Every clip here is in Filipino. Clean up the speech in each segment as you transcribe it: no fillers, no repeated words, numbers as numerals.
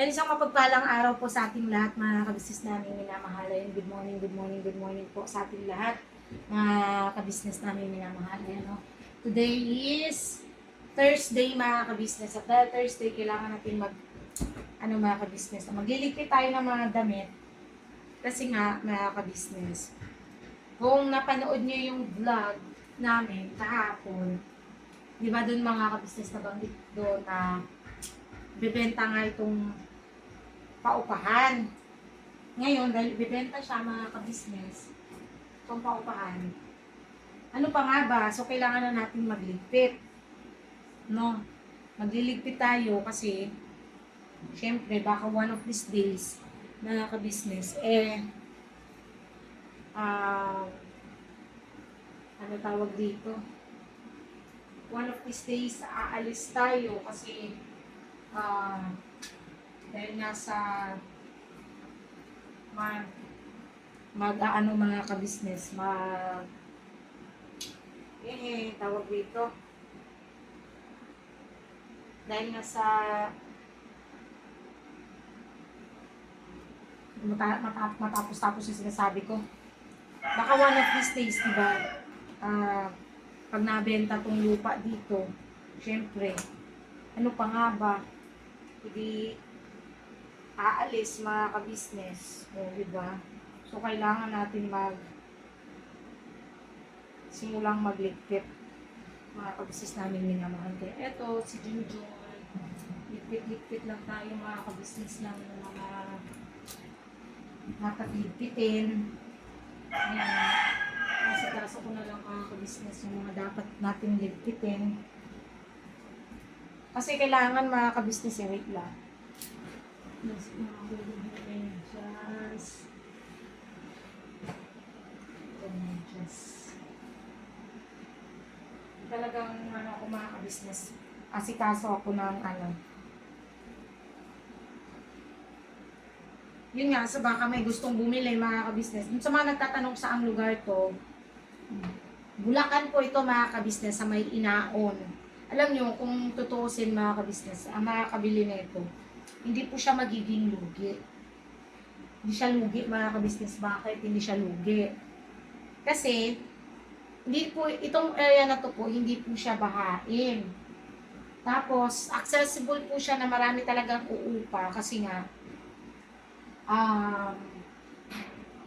Ayun, isang mapagpalang araw po sa ating lahat, mga kabisnes namin minamahal. Ayun, good morning, good morning, good morning po sa ating lahat, mga kabisnes namin minamahal. Ayun, no? Today is Thursday, mga kabisnes. At dahil Thursday, kailangan natin mga kabisnes, magliligpit tayo ng mga damit. Kasi nga, mga kabisnes, kung napanood nyo yung vlog namin kahapon, di ba dun mga kabisnes nabanggit doon na bibenta nga itong paupahan. Ngayon, dahil bibenta siya mga kabisnes, itong paupahan, ano pa nga ba? So, kailangan na natin magligpit. No? Magliligpit tayo kasi, syempre, baka one of these days, mga kabisnes, ano tawag dito? One of these days, aalis tayo kasi, dahil nga sa mga kabisnes, tawag dito. Dahil nga sa matapos yung sinasabi ko. Baka one of these days, diba, pag nabenta tong lupa dito, syempre, ano pa nga ba, hindi aalis mga ka-business, diba? So, kailangan natin simulang magligpit, mga ka-business namin minamahal. Kaya eto, si Junjun, ligpit-ligpit lang tayo mga ka-business lang ng mga nakatligpitin. Ayan. Kasi kaso ko na lang mga ka-business yung mga dapat natin ligpitin. Kasi kailangan mga ka-business, wait lang. Just talagang ako mga ka-business, asikaso ako ng yun nga, sa baka may gustong bumili mga ka-business. Dun sa mga nagtatanong sa ang lugar ko, Bulacan po ito mga ka-business, sa may Inaon. Alam nyo, kung tutuusin mga ka-business, ang makakabili nito, hindi po siya magiging lugi. Hindi siya lugi mga ka-business. Bakit hindi siya lugi? Kasi, hindi po, itong area na to po, hindi po siya bahain. Tapos, accessible po siya na marami talagang uupa kasi nga,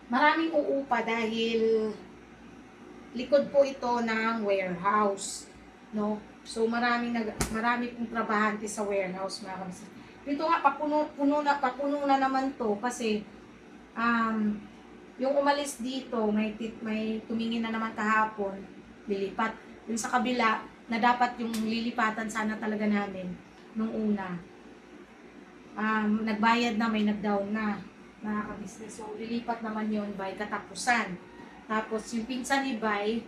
maraming uupa dahil likod po ito ng warehouse, no? So marami pong trabahante sa warehouse mga kabisnes. Dito nga papuno na naman to kasi yung umalis dito may tumingin na naman kahapon, lilipat. Yung sa kabila na dapat yung lilipatan sana talaga namin nung una. Nagbayad na, may nag-down na mga kabisnes. So, lilipat naman yon by katapusan. Tapos, yung pinsan ni Bay,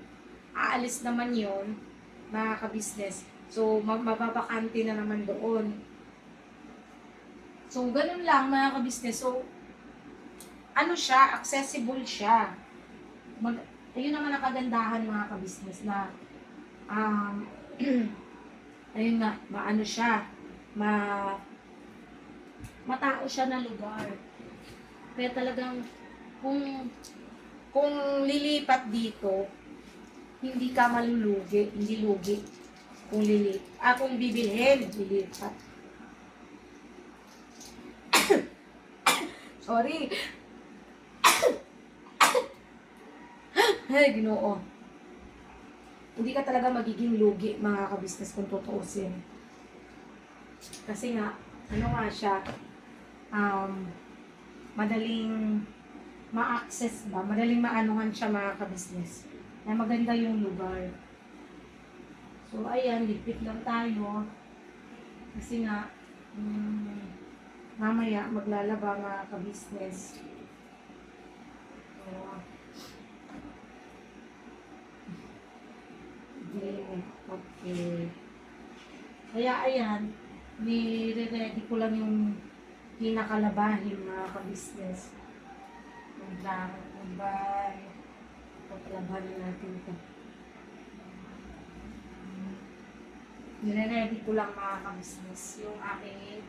aalis naman yon mga kabisnes. So, mababakante na naman doon. So, ganun lang mga kabisnes. So, ano siya, accessible siya. Ayun naman ang kagandahan mga kabisnes na, ayun nga, maano siya, matao siya na lugar. Kaya talagang kung lilipat dito, hindi ka malulugi, hindi lugi. Kung bibilhin, lilipat. Sorry. Hey, Ginoo. Hindi ka talaga magiging lugi, mga kabisnes, kung tutuusin. Kasi nga, ano nga siya, madaling ma-access ba? Madaling maanuhan siya mga kabisnes. Na maganda yung lugar. So, ayan, ligpit lang tayo. Kasi nga, mamaya maglalaba mga kabisnes. Okay. Kaya ayan, nire-ready ko lang yung pinakalabahin mga ka-business. Magbay. Paglabahin natin ito. Nire-ready ko lang mga ka-business yung aking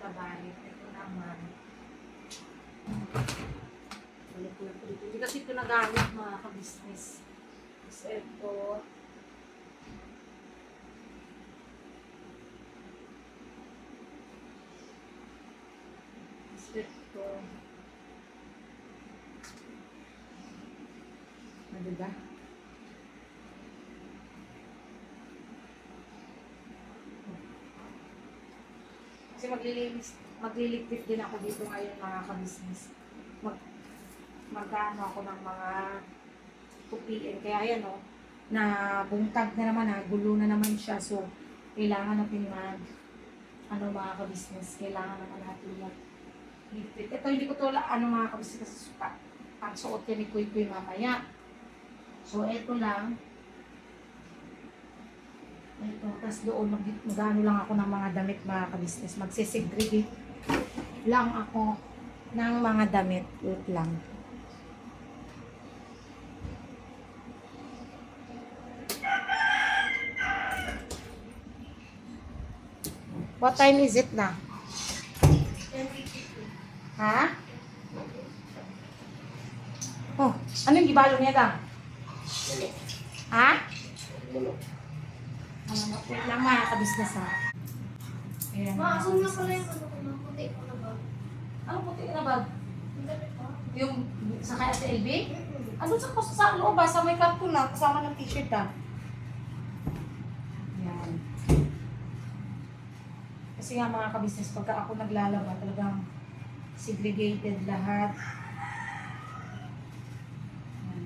labahin. Ito. man. Hindi kasi ito nagamit mga ka-business. Tapos ito. Tapos ito. Diba? Kasi maglilitis din ako dito ngayon mga ka-business. Magkano ako ng mga 2 PM. Kaya ayan o, na bungtag na naman ha, gulo na naman siya. So, kailangan natin mga ka-business, kailangan naman natin mag-ligpit. Ito hindi ko to mga ka-business kasi ang suot yan ni Kuy Kuy mamaya. So, ito lang. Ito, tapos doon mag-ano lang ako ng mga damit mga ka-business. Magsisegregate lang ako ng mga damit. Wait lang. What time is it na? 10:52. Ha? Oh, ano yung gibalo niya ka? Ha? Wait lang mga ka-business ha. Ayan. Asan nga pala yung puti ko na ba? Ano puti na bag? Yung sa kaya sa LB? Ano sa loob ba? Sa may karton na, kasama ng t-shirt ha. Yan. Kasi nga mga ka-business, pagka ako naglalaba, talagang segregated lahat. Yan.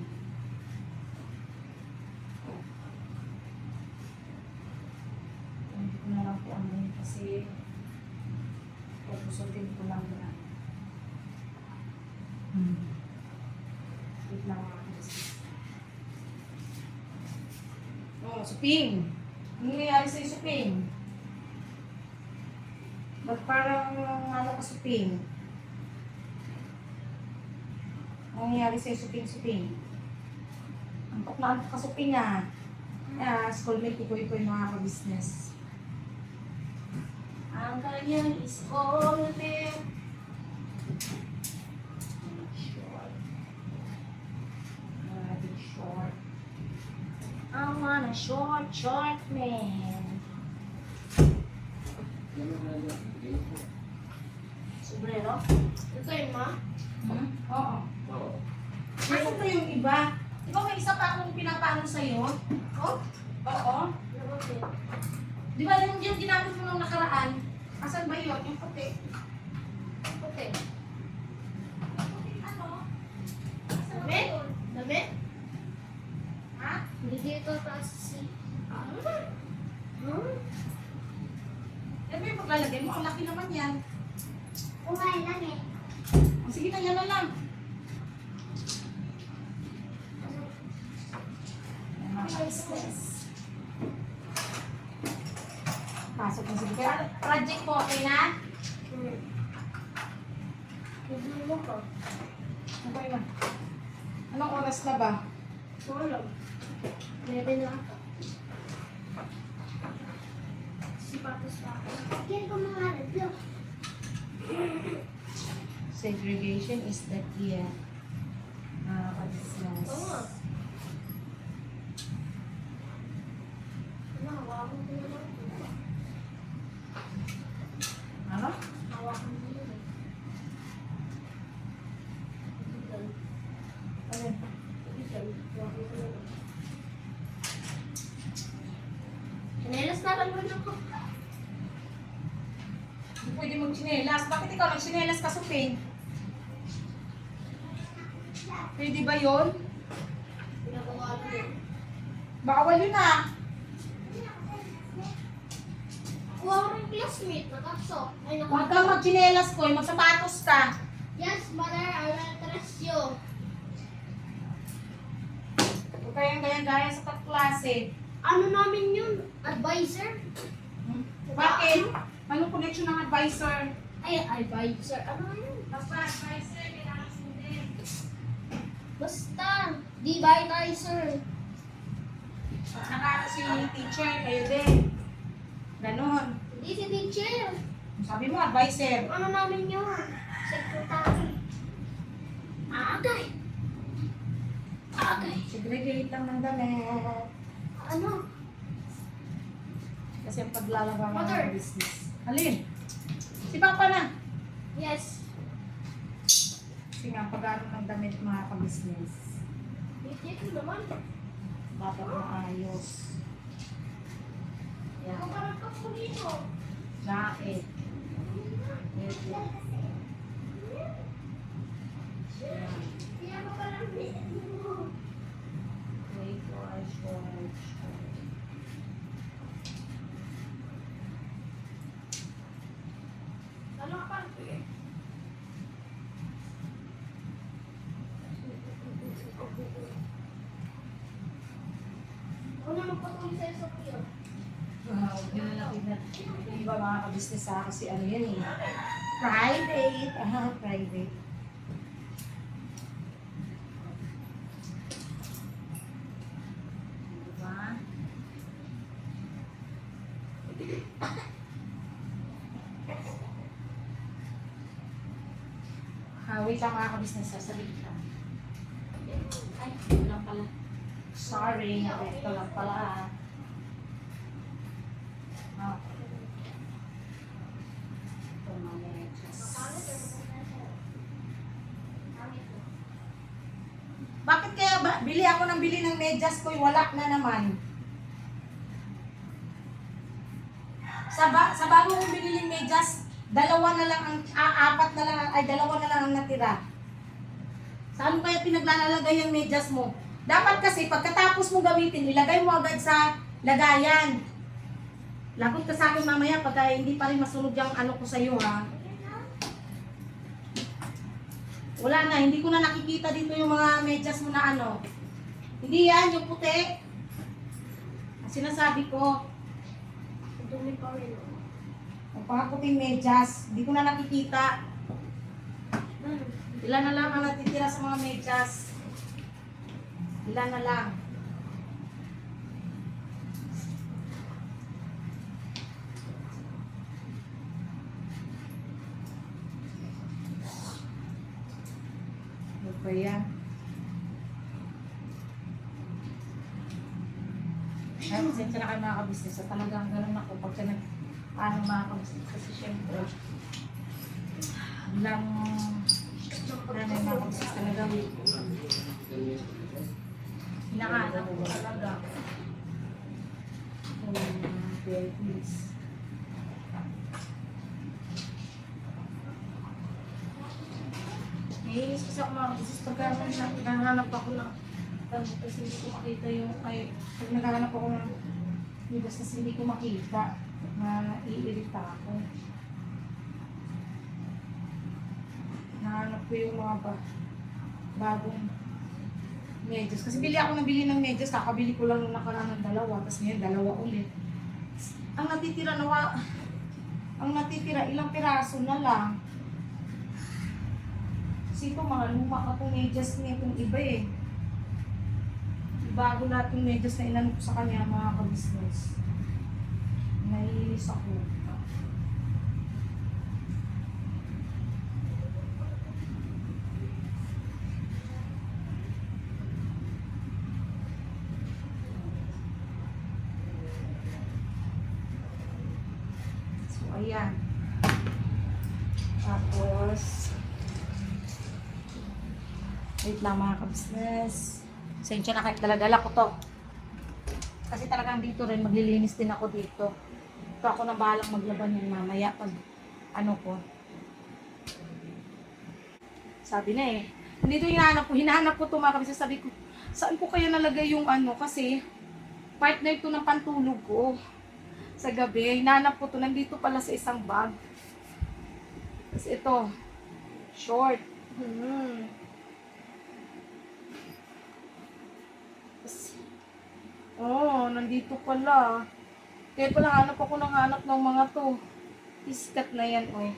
Hindi ko na lang po ano yun kasi pupusutin ko lang na. Wait lang mga ka-business. Oh, Suping! Ano nangyayari sa'yo, Suping? Ba't parang ano ka, Suping? Ano nangyayari sa'yo, Suping? Antok na antok ka, Suping ah. Schoolmate ko yung mga ka-business. Ang kanyang schoolmate. Short. I want a short man. Sombrero? Ito yun, ma? Oo. Ano ba yung iba? Di ba may isa pa akong pinapano sa'yo? Oh? Oo. Di ba yung ginamit mo nung nakaraan? Asan ba yun? Yung puti. Puti. Yung puti ano? Asan ba Dami? yun? Dami? Ha? Hindi dito taas si... Eh, may paglalagay mo. Ang laki naman yan. Kumain lang eh. O, sige na, yan na lang. Pasok na sige. Kaya project mo, okay na? Tignan mo ko. Okay na. Anong oras na ba? Wala. Meron na ako. Sipatos pa ako. Kaya ko mga review. Segregation is the key. Business. Oo. Ano, hawakan ko naman. Ano? Hawakan ko naman. Ano? Sinelas na lang rin ako. Hindi pwede mag-chinelas. Bakit ikaw nag-chinelas ka, Suping? Pwede ba yun? Pinagawa ko yun. Bawal yun ah. Kuha ko rin classmate. Nakapso. Ay, Huwag kang mag-chinelas ko. Magsapatos ka. Yes, mother, I will trust you. Huwag kayong gaya-gaya sa klase. Ano namin yun? Advisor? Bakit? Anong connection ng advisor? Ay, advisor. Ano yun? Basta advisor, kailangan student. Basta. Di ba advisor? Nakaka si teacher, kayo din. Ganon. Hindi si teacher. Sabi mo, advisor. Ano namin yun? Secretary. Agay. Agay. Segregate lang ng damit. Ano? Kasi ang paglalaba ng Mother. mga business. Alin? Si Papa na. Yes. Kasi nga, pag-aaral ng damit mga ka-business. Dito naman. Dapat maayos. Yan. Parang ka po dito. Jacket. Wait lang. Yan. Kaya mo parang mo. Wait, short. Ano ka pa? Ako na magpatuloy sa'yo sa piyo. Wow, yun na lang. Yung iba mga ka-business sa kasi ano yan eh. Private. Private. Diba? Wait lang mga ka-business. Sasabihin ka. Ay, ito lang pala. Sorry, ito lang pala. Ito mga medyas. Bakit kaya ba? Bili ako ng bili ng medyas ko, wala na naman. Sa bago kong biniling medyas, dalawa na lang ang, apat na lang, ay dalawa na lang ang natira. Saan mo kaya pinaglalagay yung medyas mo? Dapat kasi pagkatapos mo gamitin, ilagay mo agad sa lagayan. Lagot ka sa akin mamaya pagka hindi pa rin masunog yung ano ko sa iyo ha. Wala na, hindi ko na nakikita dito yung mga medyas mo na ano. Hindi yan, yung puti. Ang sinasabi ko, Dumi pa rin. yung mga puting medyas, hindi ko na nakikita. Ilan na lang ang natitira sa mga medyas. Ilan na lang. Ano ba yan? Ay, pasensya na kayo mga ka-business. At talagang ganun ako pagka ano mga ka-business. Kasi syempre, lang nanay mga ka-business talagang hinahanap ko talaga. Please. Naiinis kasi ako mga ka-business pagka naghahanap ako ng kasi hindi ko makita yung, ay, pag naghahanap ako ng basta hindi ko makita, naiirita ako. Nahanap ko yung mga bagong medyas. Kasi bili ako ng medyas, kakabili ko lang nung nakaraan ng dalawa, tapos ngayon dalawa ulit. Ang natitira, ilang piraso na lang. Kasi ito, mga luma ka itong medyas niya, itong iba eh. Bago lahat yung medyas na inanong ko sa kanya, mga ka-business. Naiinis ako. So, ayan. Tapos, wait lang mga ka-business. Sensya na kahit dala-dala ko to. Kasi talagang dito rin, maglilinis din ako dito. Ito ako na bahalang maglaban yan mamaya pag ano ko. Sabi na eh. Dito hinahanap ko to mga kabisa. Sabi ko, saan ko kaya nalagay yung ano? Kasi part na ito ng pantulog ko. Sa gabi, hinahanap ko to. Nandito pala sa isang bag. Kasi ito, short. Oh, nandito pala. Kaya pala hanap ako ng hanap ng mga to. Iskat na yan, oy.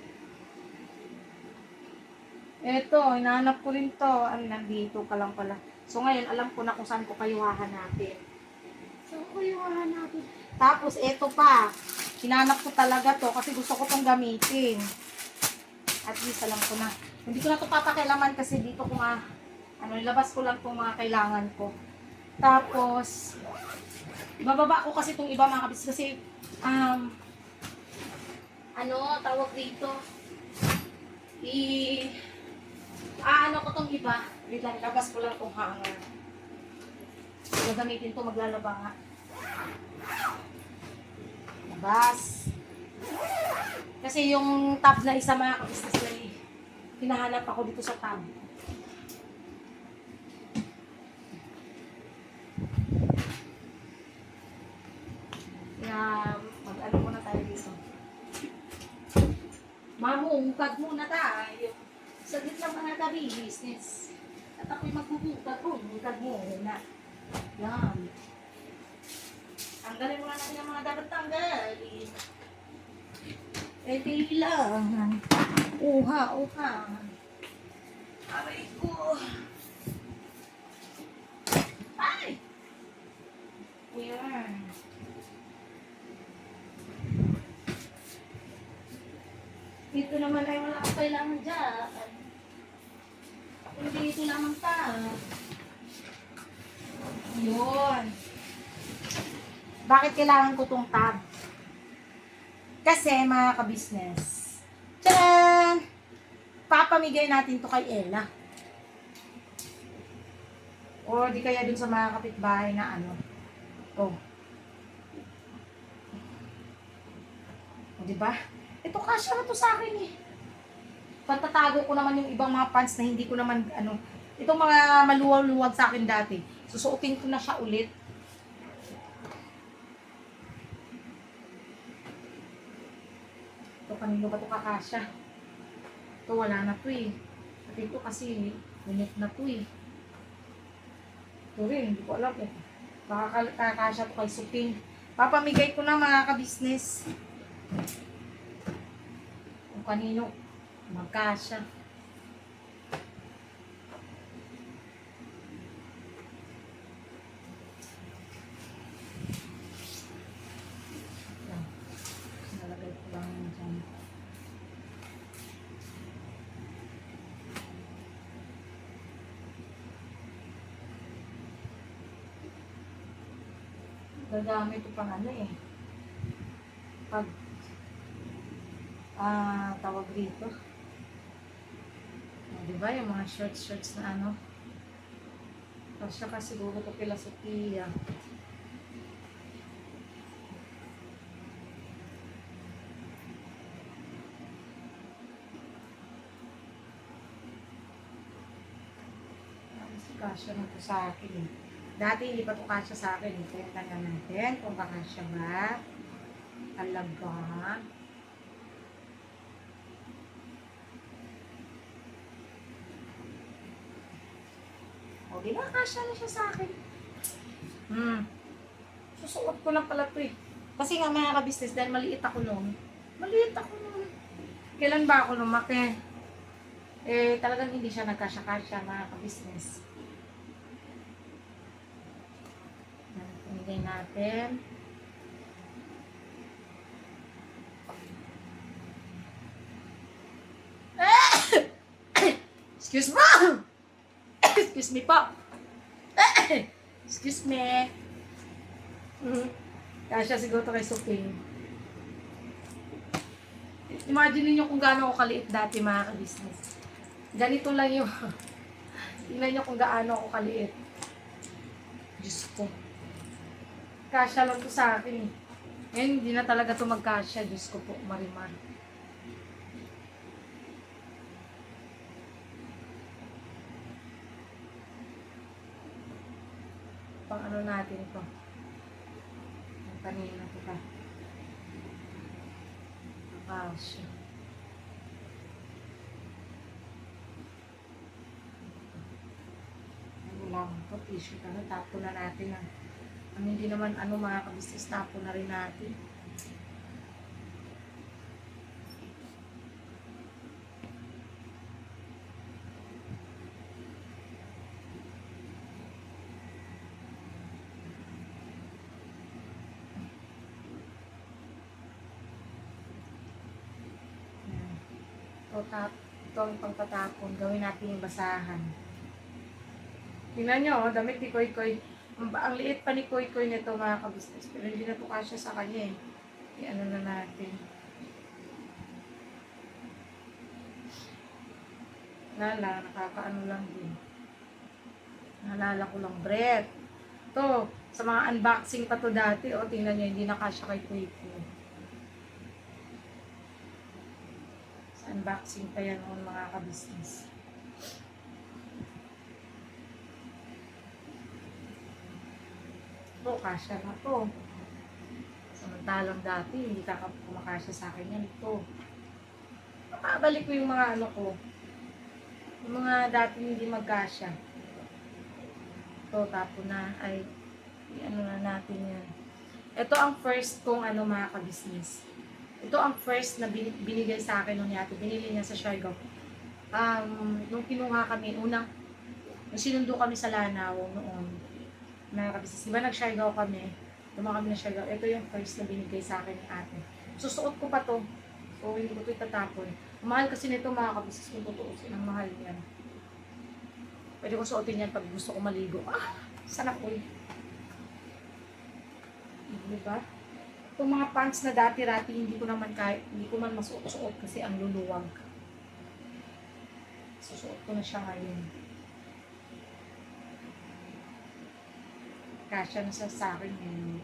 Eto, hinahanap ko rin to. Nandito ka lang pala. So ngayon, alam ko na kung saan ko kayo hahanapin. Saan ko yung hahanapin? Tapos, eto pa. Hinanap ko talaga to kasi gusto ko tong gamitin. At least alam ko na. Hindi ko na to papakialaman kasi dito ko nga, ilabas ko lang tong mga kailangan ko. Tapos, bababa ko kasi itong iba mga kabis kasi, tawag dito, ano ko tong iba, wait lang, labas ko lang itong hanger. Gagamitin to, maglalaba nga. Labas. Kasi yung tab na isa mga kabisnes na hinahanap ako dito sa tab. Kaya mag-ano muna tayo dito. Mamungkad muna tayo. Saglit lang mga tabi, business. At ako'y magbubukad ko, bukad mo na. Yan. Tanggalin muna natin ang mga dapat tanggalin. Eh, kailangan. Uha. Aray ko. Ay! Yan. Ito naman ay wala akong kailangan dyan. Hindi ito lamang pa. Yun. Bakit kailangan ko tong tab? Kasi mga ka-business, tcharan! Papamigay natin to kay Ella. O di kaya dun sa mga kapitbahay na Oh. O diba? Ito kasya na to sa akin eh. Patatago ko naman yung ibang mga pants na hindi ko naman itong mga maluwag-luwag sa akin dati. Susuotin ko na siya ulit. Ito kanino ba ito kakasya? Ito wala na to eh. At ito kasi unit na to eh. Ito rin, hindi ko alam eh. Baka kakasya to kay Suping. Papamigay ko na mga ka-business. Kung kanino magkasya. Nalagay ko lang dyan. Gagamit ko pang pag tawag dito. Diba yung mga shorts na Kasya ka siguro ko kila Sophia. Kasya na to sa akin eh. Dati hindi pa to kasya sa akin eh. Kaya tanda natin kung kakasya ba. Talaga. O, di ba kasya na siya sa akin? Susuot ko lang pala to eh. Kasi nga mga ka-business, dahil maliit ako noon. Kailan ba ako lumaki? Eh, talagang hindi siya nagkasya-kasya mga ka-business. Pumigay natin. Excuse me! Excuse me po. Excuse me. Kasya siguro to kay Suping. Imagine niyo kung gaano ako kaliit dati mga ka-business. Ganito lang yung tingnan niyo kung gaano ako kaliit. Diyos ko. Kasya lang to sa akin eh. Ngayon hindi na talaga to magkasya. Diyos ko po, marimar. Pang natin to. Ang kanina to pa. Kasya. Wala mo po, tissue ka na. Tapo na natin ang hindi naman mga kabisnes, tapo na rin natin. ito ang pangtatapon. Gawin natin yung basahan. Tingnan nyo, oh, damit ni Koy Koy. Ang liit pa ni Koy Koy nito mga kabisnes. Pero hindi na to kasya sa kanya eh. I-ano na natin. Lala, nakakaano lang din. Naalala ko lang, bread. To, sa mga unboxing pa to dati, oh, tingnan nyo, hindi nakasya kay Koy Koy. Sa unboxing pa yan noon mga kabisnes. To, kasya na to. Samantalang dati, hindi kumakasya sa akin yan. Ito. Mabalik ko yung mga ano ko. Yung mga dati hindi magkasya. Ito, tapo na. Ay, ano na natin yan. Ito ang first kong ano mga kabisnes. Ito ang first na binigay sa akin nung yate. Binili niya sa Siargao. Nung kinuha kami, nung sinundo kami sa Lanao noon. Mga kabisnes. Diba nag-Siargao kami? Tuma kami na Siargao. Ito yung first na binigay sa akin ni ate. Susuot ko pa to. So, hindi ko ito itatapon. Mahal kasi nito mga kabisnes kung tutuusin. Ang mahal yan. Pwede ko suotin yan pag gusto ko maligo. Sana po. Diba? Itong mga pants na dati-rati, hindi ko man masuot-suot kasi ang luluwag. Susuot ko na siya ngayon. Kasya na sa akin ngayon.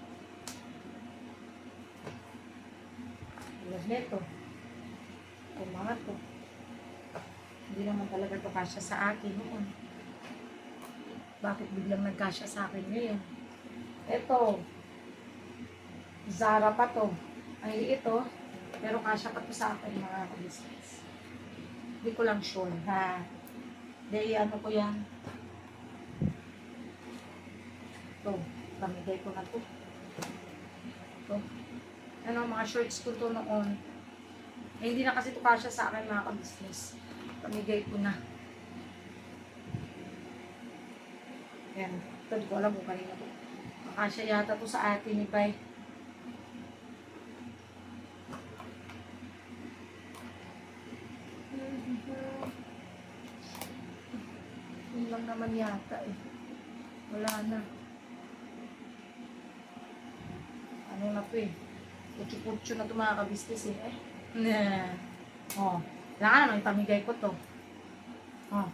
Tulad nito. Ito mga to. Hindi naman talaga ito kasya sa akin noon. Bakit biglang nagkasya sa akin ngayon? Ito. Zara pa to. Ay, ito. Pero kasya pa to sa akin mga kabisnes. Hindi ko lang sure ha. Dahil ano ko yan. Ito. Pamigay ko na to. Ito. Ano, mga shorts ko to noon. Eh, hindi na kasi ito kasya sa akin mga kabisnes. Pamigay ko na. Yan. Ito, di ko alam kung kanina to. Makasya yata to sa atin ni Bay. Yun lang naman yata eh. Wala na. Ano na to eh. Putyo-putyo na ito mga kabisnes eh. Oh. Kailangan naman ipamigay ko to. Oh.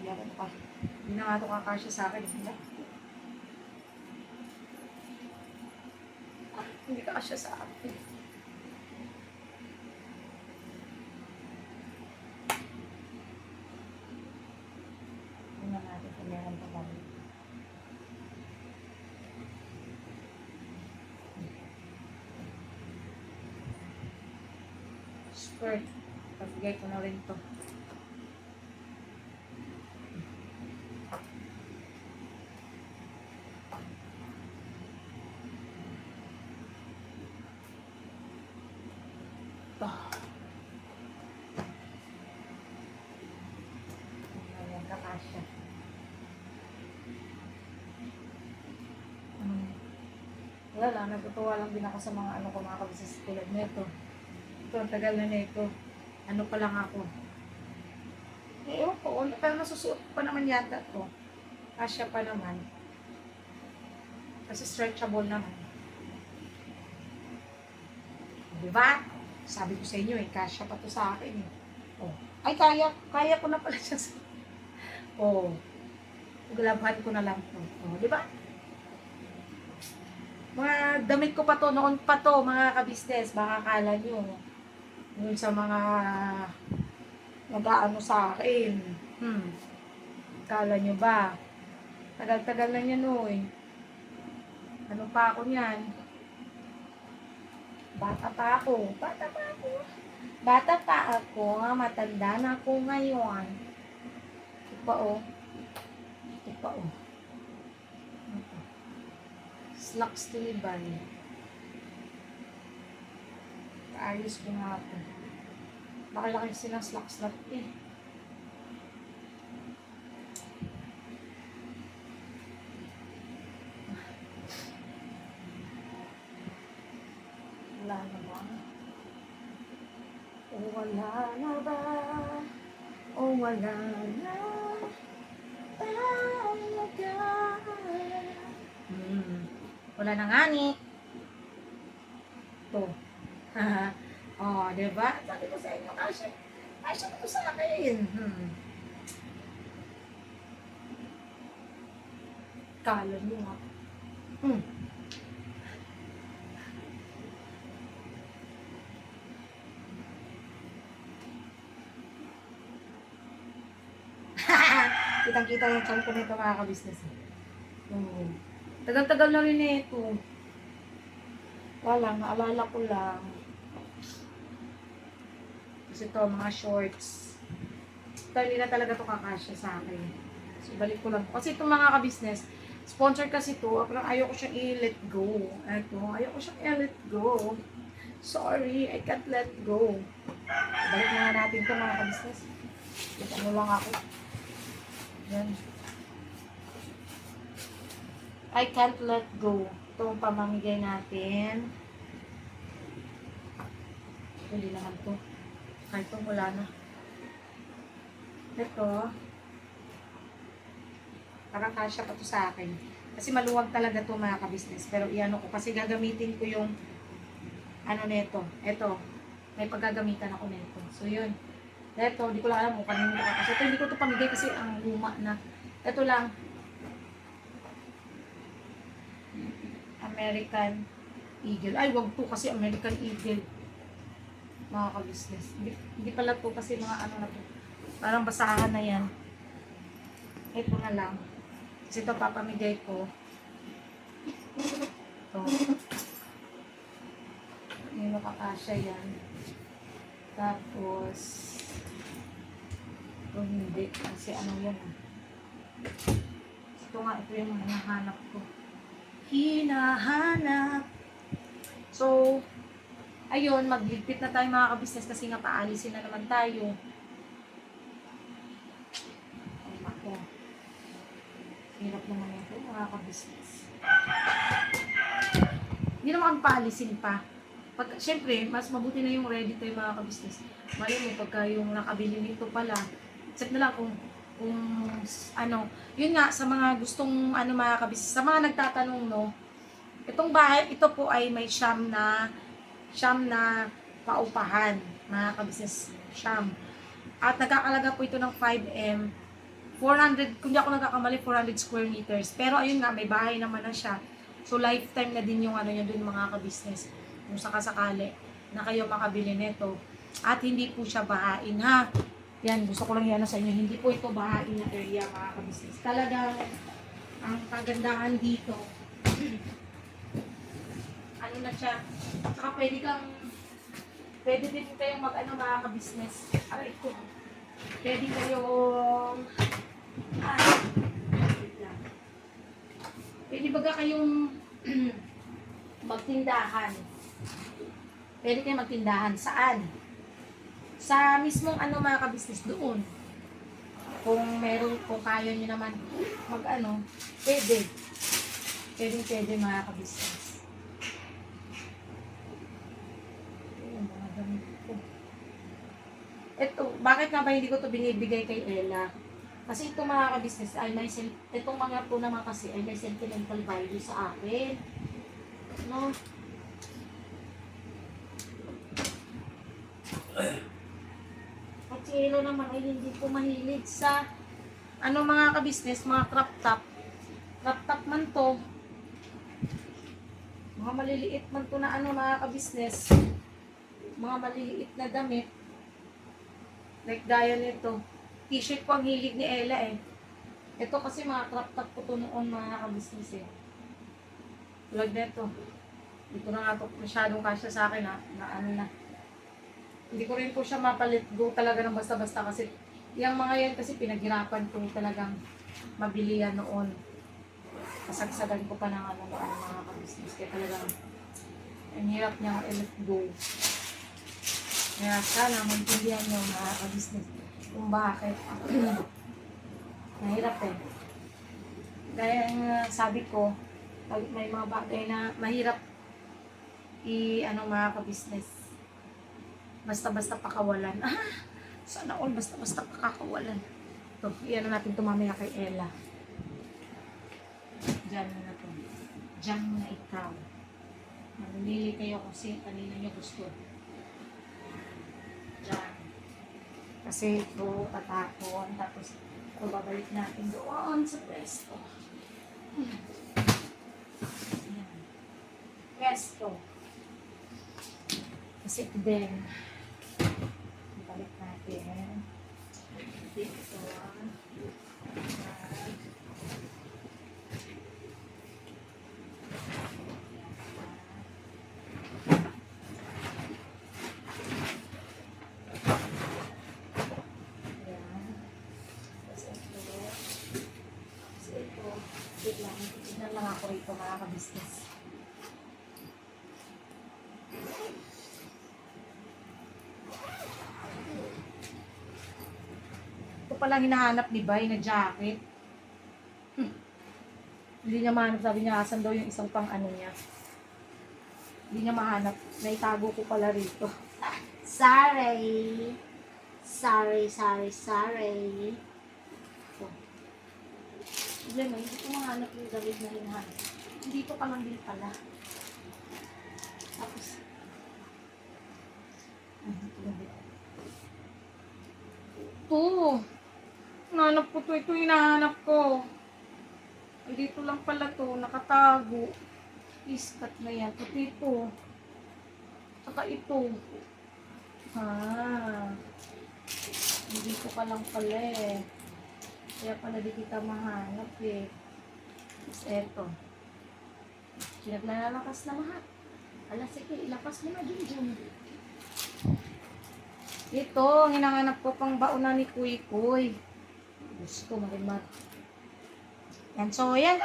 Iyakan pa. Hindi na nga ito kakasya sa akin. Hindi kakasya sa akin. Tingnan natin kung meron pa ba. Skirt. Pabigay ko na rin to. Ito. Ayan, kakasya. Wala lang, natutuwa lang din ako sa mga ano ko, mga kabisnes tulad nito. Ito, ang tagal na nito. Ano pa lang ako. Eh, ewan ko, pero nasusuot pa naman yata to. Kasya pa naman. Kasi stretchable naman. Diba? Sabi ko sa inyo eh, kasya pa to sa akin eh. Oh. Ay, kaya ko na pala siya sa... Oh. Gulabhan ko na lang to. Oh, diba? Mga damit ko pa to, noon pa to, mga kabisnes, baka akala nyo. Yun sa mga nag-aano sa akin. Akala nyo ba? Tagal-tagal na yan, oy. Ano pa ako niyan? Bata pa ako. Bata pa ako, matanda na ako ngayon. Ito pa, oh. Ito pa, oh. Slacks to Levi. Kaayos ko nga ito. Laki-laki silang slacks na ito eh. O wala na ba? O wala na talaga? Wala na nga ni. Ito. Oh, diba? Sabi ko sa inyo, kasya ko to sa akin. Kala nyo nga. Kitang-kita yung chan ko nito mga ka-business. Tagal-tagal na rin ito. Wala, naalala ko lang. Kasi ito, mga shorts. Ito, hindi na talaga ito kakasya sa akin. So, balik ko lang. Kasi itong mga ka-business, sponsor kasi ito. Parang ayaw ko siyang i-let go. Ito, ayaw ko siyang i-let go. Sorry, I can't let go. Balik na nga natin ito mga ka-business. Ano lang ako. Yan. I can't let go. Ito ang pamamigay natin. Hindi naman ito. Kahit ito wala na. Ito. Parang kasya pa ito sa akin. Kasi maluwag talaga ito mga ka-business. Pero iano ko. Kasi gagamitin ko yung ano nito. Ito. May paggagamitan ako nito. So yun. Ito, hindi ko lang alam kung kanino ko. Kasi ito, hindi ko ito pamigay kasi ang luma na. Ito lang. American Eagle. Ay, wag po kasi American Eagle. Mga ka-business. Hindi pala po kasi mga ano na po. Parang basahan na yan. Ito na lang. Kasi ito papamigay ko. Ito. Hindi makakasya yan. Tapos, ito hindi. Kasi ano yan. Ito nga, ito yung hinahanap ko. Hinahanap. So, ayun, magligpit na tayo mga ka-business kasi nga paalisin na naman tayo. Ay, ako. Hirap naman ito mga ka-business. Hindi naman paalisin pa. Siyempre, mas mabuti na yung ready tayo mga ka-business. Mali mo, pagka yung nakabili nito pala, check na lang kung ano, yun nga, sa mga gustong, mga kabis, sa mga nagtatanong, no, itong bahay, ito po ay may siyam na paupahan, mga kabisnes, siyam. At nagkakalaga po ito ng 5M, 400, kung di ako nagkakamali, 400 square meters. Pero ayun nga, may bahay naman na siya. So, lifetime na din yung ano yun dun mga kabisnes, kung sakasakali na kayo makabili nito. At hindi po siya bahain, ha? Yan, gusto ko lang yan sa inyo. Hindi po ito bahain na area, mga kabisnes. Talagang, ang kagandahan dito, ano na siya, saka pwede din kayong mga kabisnes. Aray ko. Pwede kayong, wait lang. Pwede baga kayong magtindahan. Pwede kayong magtindahan. Saan? Sa mismong mga kabisnes doon. Kung kaya nyo naman pwede. Pwede mga kabisnes. Ayun, mga gamit ko. Ito, bakit nga ba hindi ko ito binibigay kay Ella? Kasi ito mga kabisnes, itong mga po naman kasi ay may sentimental value sa akin. No? At si Elo naman ay hindi po mahilig sa mga kabisnes, mga crop top. Crop top man to. Mga maliliit man to na mga kabisnes. Mga maliliit na damit. Like gaya nito. T-shirt po ang hilig ni Ella eh. Ito kasi mga crop top ko to noon mga kabisnes eh. Tulad nito. Dito na nga to masyadong kasya sa akin na. Hindi ko rin po siya mapalit go talaga ng basta-basta kasi yung mga yan kasi pinaghirapan ko talagang mabili yan noon. Kasagsagan ko pa ng mga ka-business. Kaya talagang ang hirap niya i-let go. Kaya sana maintindihan niyo mga ka-business kung bakit. Mahirap eh. Kaya sabi ko, pag may mga bagay na mahirap mga ka-business. Basta-basta pakawalan. Ah, sana all basta-basta pakakawalan. Ito, iyan na natin ito mamaya kay Ella. Diyan mo na ito. Diyan mo na ikaw. Mamili kayo kasi kanina nyo gusto. Diyan. Kasi ito, tatapon. Tapos, ito babalik natin doon sa pwesto. Ayan. Pwesto. Kasi ito din. Balik natin. Dito. Tignan lang ako rito mga ka-business. Ito palang hinahanap ni Bay na jacket. Hindi niya mahanap. Sabi niya, asan daw yung isang pang ano niya. Hindi niya mahanap. Naitago ko pala rito. Sorry. Sorry. Problema, hindi ko mahanap yung damit na hinahanap. Hindi ko palang din pala. Tapos, ito. Nahanap ko to. Ito yung hinahanap ko. Ay, dito lang pala to. Nakatago. Iskat na yan. Puti ito. Saka ito. Ah. Hindi ko pa lang pala eh. Kaya pala di kita mahanap eh. Tapos eto. Pinaglalakas na lahat. Ala, sige, ilapas mo na dun. Ito, hinahanap ko pang bauna ni Kuy Kuy. Gusto, marimar. Yan, so yan.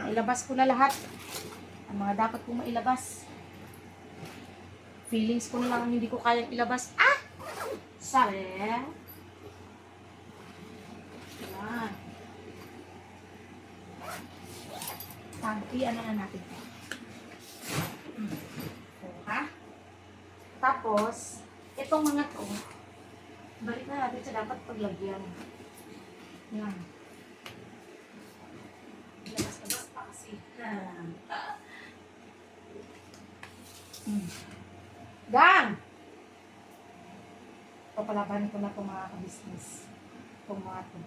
Mailabas ko na lahat. Ang mga dapat kong mailabas. Feelings ko na lang ang hindi ko kayang ilabas. Ah! Sorry. Yan. Tangki, ano na natin. Ha? Tapos, itong mga to, balik na natin sa dapat paglagyan. Yan. Labas-labas pa kasi. Gang! Papalabanin ko na itong mga ka-business. Itong mga to.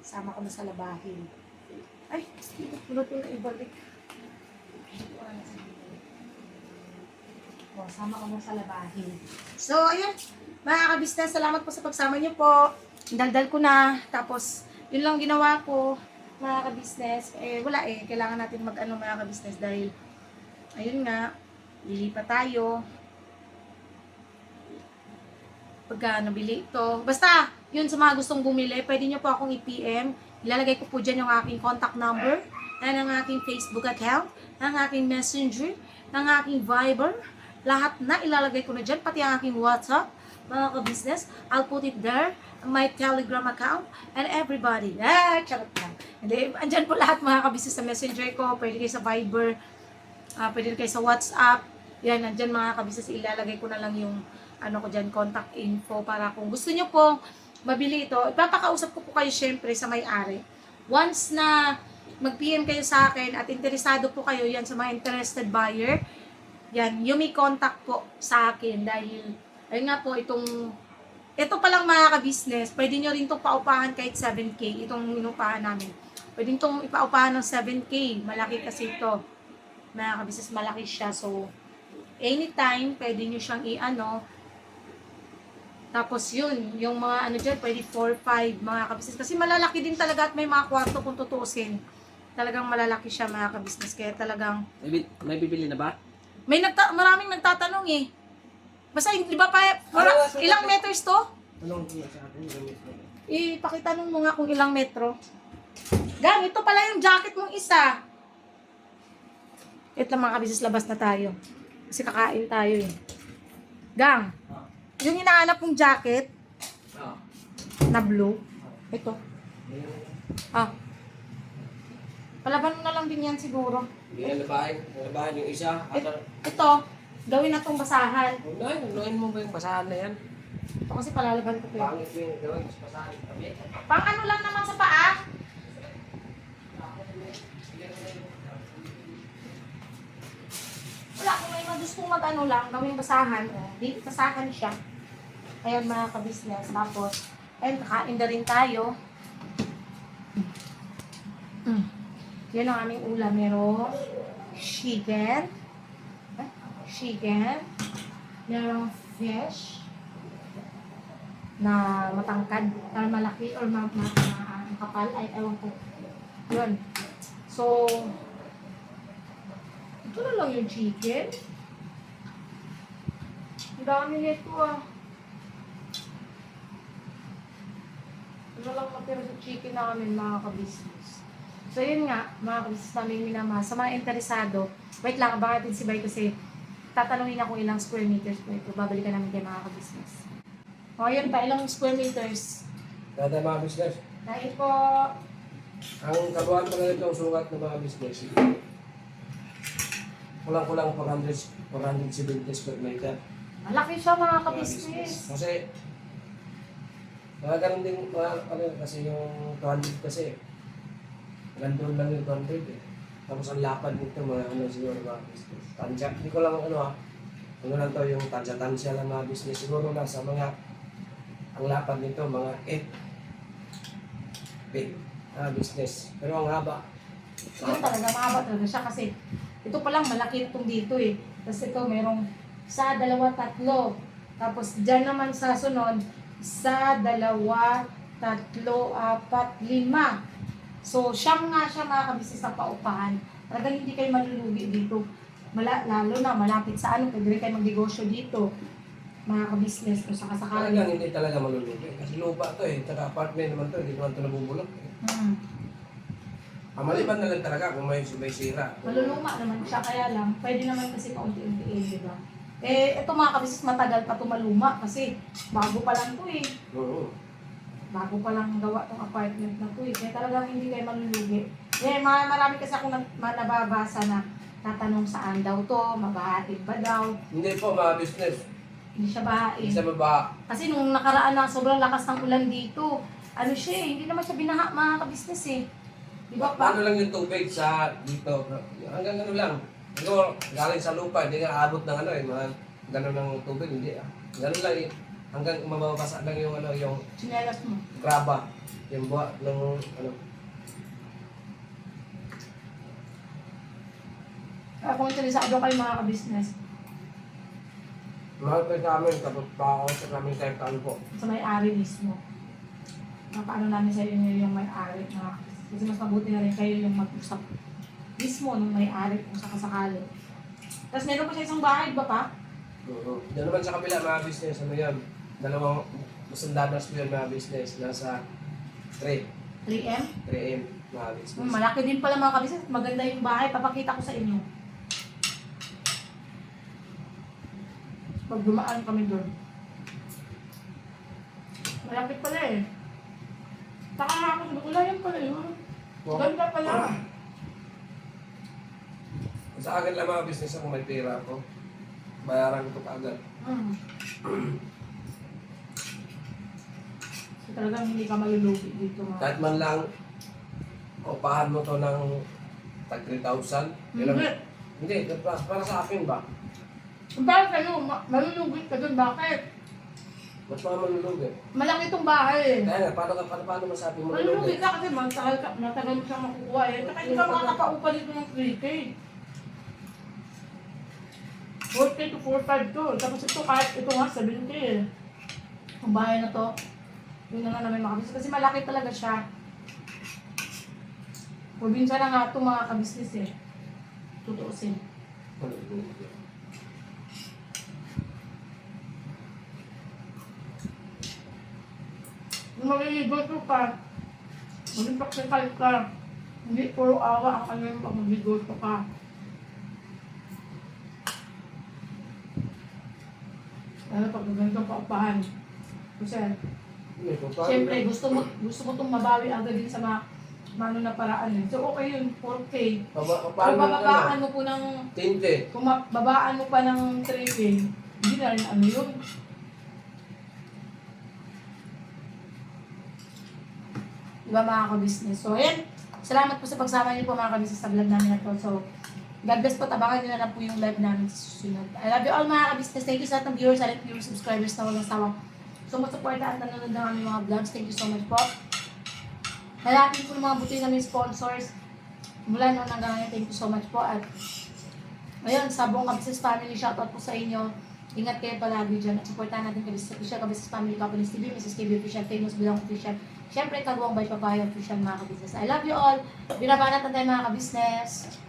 Sama ko na sa labahin. Ay, ito na ibalik. O, sama ko na sa labahin. So, ayan. Mga ka-business, salamat po sa pagsama niyo po. Daldal ko na. Tapos, yun lang ginawa ko. Mga ka-business. Eh, wala eh. Kailangan natin mag-ano mga ka-business dahil, ayun nga, lilipat tayo. Pagka nabili ito. Basta, yun sa mga gustong bumili, pwede nyo po akong i-PM. Ilalagay ko po dyan yung aking contact number, and ang aking Facebook account, ang aking Messenger, ang aking Viber. Lahat na ilalagay ko na dyan, pati ang aking WhatsApp, mga ka-business. I'll put it there, my Telegram account, and everybody. Charot lang. Hindi, andyan po lahat mga ka-business sa Messenger ko, pwede kayo sa Viber, pwede kayo sa WhatsApp. Yan, andyan mga ka-business, ilalagay ko na lang yung ano ko dyan, contact info para kung gusto nyo pong mabili ito, ipapakausap ko po kayo syempre sa may-ari. Once na mag-PM kayo sa akin at interesado po kayo yan sa mga interested buyer, yan, you may contact po sa akin dahil, ayun nga po, ito palang mga ka-business, pwede nyo rin itong paupahan kahit 7K, itong inupahan namin. Pwede itong ipaupahan ng 7K, malaki kasi ito. Mga ka-business, malaki siya. So, anytime, pwede nyo siyang i-ano. Tapos yun, yung mga ano dyan, pwede 4-5 mga ka-business. Kasi malalaki din talaga at may mga kwarto kung tutuusin. Talagang malalaki siya mga ka-business. Kaya talagang... May bibili na ba? Maraming nagtatanong eh. Basta, di ba pa, ilang meters to? Anong sa akin? Ipakitanong mo nga kung ilang metro. Gang, ito pala yung jacket mong isa. Ito lang mga ka-business, labas na tayo. Kasi kakain tayo eh. Gang, yung hinahanap mong jacket na blue, ito. Palaban mo na lang din yan siguro. Hindi na labahin yung isa. Ito, Gawin na tong basahan. Unahin mo ba yung basahan na yan? Ito kasi palalaban ko. Pangit mo yung gawin, mas basahan kami. Pang ano lang naman sa paa. Wala, kung may gustong mag-ano lang, gawing basahan. Oh. Di, basahan siya. Ayan mga ka-business. Tapos, ayun, kakain na rin tayo. Yan ang aming ulam. Meron chicken. Chicken. Merong fish na matangkad or malaki or kapal. Ay, ewan ko. Yun. So, ito na lang yung chicken. Ang dami nito ah. Ano lang matira sa chicken namin mga ka-business. So yun nga, mga ka-business namin minamahal. Sa mga interesado, wait lang, baka natin si Bay kasi tatanungin ako ilang square meters po ito. Babalikan namin kayo mga ka-business. O yun pa, ilang square meters. Kada mga business, Dahil po, ang kabuuan pa na itong sukat ng mga business, kulang-kulang 470 square meter. malaki siya mga Mga ka-business. Kasi, mga ganun din, kasi yung 200 kasi, nandun lang yung 200 eh. Tapos ang lapad nito, mga siguro mga business. Tansya, hindi ko lang ano lang to yung tansya lang mga business. Siguro nasa mga, ang lapad nito, mga 8 feet business. Pero ang haba. Yun talaga, mahaba talaga siya kasi ito pa lang malaki itong dito eh. Tapos ito merong 1, 2, 3. Tapos dyan naman sa sunod, 1, 2, 3, 4, 5. So siyam nga siya mga kabisnes sa paupahan. Talagang hindi kayo malulugi dito. Lalo na malapit sa ano, pwede rin kayo magnegosyo dito. Mga kabisnes kung sakasakali. Talagang hindi talaga malulugi. Kasi lupa to eh. Tsaka apartment naman to. Hindi naman to nabubulok eh. Maliban na lang talaga kung may sira. Maluluma naman siya, kaya lang, pwede naman kasi paunti-untiin, di ba? Eh, ito mga kabisnes matagal pa ito maluma kasi bago pa lang ito eh. Oo. Bago pa lang gawa tong apartment na to eh. Kaya talagang hindi kayo malulugi. Eh, marami kasi ako nababasa na tatanong saan daw to, mabahain ba daw. Hindi po mga business. Hindi siya bahain. Hindi sa baba. Kasi nung nakaraan na sobrang lakas ng ulan dito, ano siya eh, hindi naman siya binaha mga kabisnes eh. Di ba pa? Paano lang yung tubig sa dito? Hanggang ano lang. Siguro, galing sa lupa, hindi nga abot ng ano eh, mga gano'n ng tubig, hindi ah. Gano'n lang eh. Hanggang mababasa lang yung ano, yung Sinelas mo. graba. Yung buwa ng ano. Kung interesado kayo mga kabisnes, Mahal pa sa amin, tapos pa ako sa namin kahit ano po. sa may-ari mismo. Paano namin sa inyo yung may-ari na kasi mas mabuti na rin kayo yung mag-usap mismo ng may-ari kung sakasakali. Tapos meron pa siya isang bahay, ba pa? Oo. Diyan naman sa kabila, mga business, ano yan? Dalawang masandanas po yun, mga business. Nasa 3 3M? m mga business. Malaki din pala mga kabisnes. Maganda yung bahay. Papakita ko sa inyo. Pag dumaan kami doon. Malapit pala eh. Saka nga ako sabi ko, layan pala yun. Ganda pala. Sa akin lang mga business kung may pera ako, bayaran ko kaagad. So, talagang hindi ka malulugi dito mga. Kahit man lang, upahan mo to ng tag 3,000. Hindi, para sa akin ba? Bakit kayo? Malulugi ka doon. Bakit? Mas mga malulugi. Malaki itong bahay eh. Kaya nga, paano masabi mo Malulugi malulugi? ka kasi matagal mo siyang makukuha eh. Saka hindi ka makakapaupa dito ng 3K. 4K to 4.5 to. Tapos ito kahit ito nga 7K eh. Ang bahay na to. Yun na nga namin makabisnes. Kasi malaki talaga siya. Probinsya na nga ito mga kabisnes eh. Tutuusin. Kung mag-i-go ka, mag-i-practical ka. Hindi puro awa ang ano yung pag mag-i-go ka. Ano pag ganitong paupahan. Kasi, siyempre, gusto mo itong mabawi agad din sa mga mano na paraan yun. So okay yun, 4K. Kung Paano bababaan mo po ng, 10K. kung babaan mo pa ng 3K, hindi na rin ano yun. Diba mga ka-business? So ayan, salamat po sa pagsama niyo po mga ka-business sa vlog namin na to. So, God bless po, tabangan nyo na lang po yung live namin sa susunod. I love you all mga ka-business. Thank you sa lahat ng viewers, silent viewers, subscribers na walang sawang sumusuporta at nanonood ng aming mga vlogs. Thank you so much po. Nalapin po ng mga buti namin sponsors mula noon hanggang ngayon. Thank you so much po. At ayun, sa buong ka-business family, shoutout po sa inyo. Ingat kayo palagi dyan at supportahan natin ka-business official, ka-business family, Kapanis TV, Mrs. KB Official, Famous Bilang Official. Siyempre, Kaguang by Papaya Official mga ka-business. I love you all. Binabanatan tayo mga ka-business.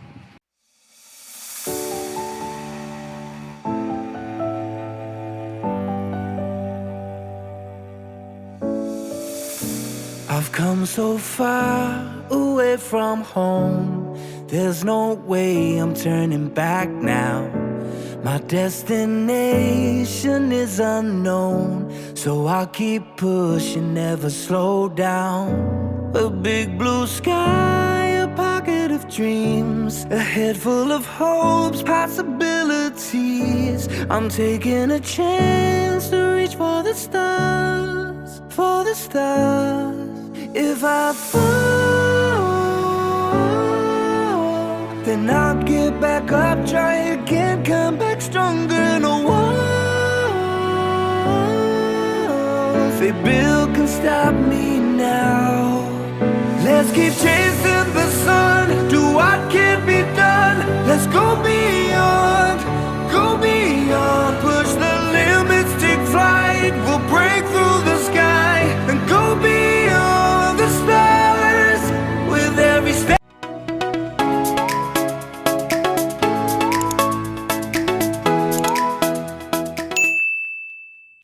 I've come so far away from home. There's no way I'm turning back now. My destination is unknown, so I'll keep pushing, never slow down. A big blue sky, a pocket of dreams, a head full of hopes, possibilities. I'm taking a chance to reach for the stars, for the stars. If I fall, then I'll get back up, try again, come back stronger. No walls they build can stop me now. Let's keep chasing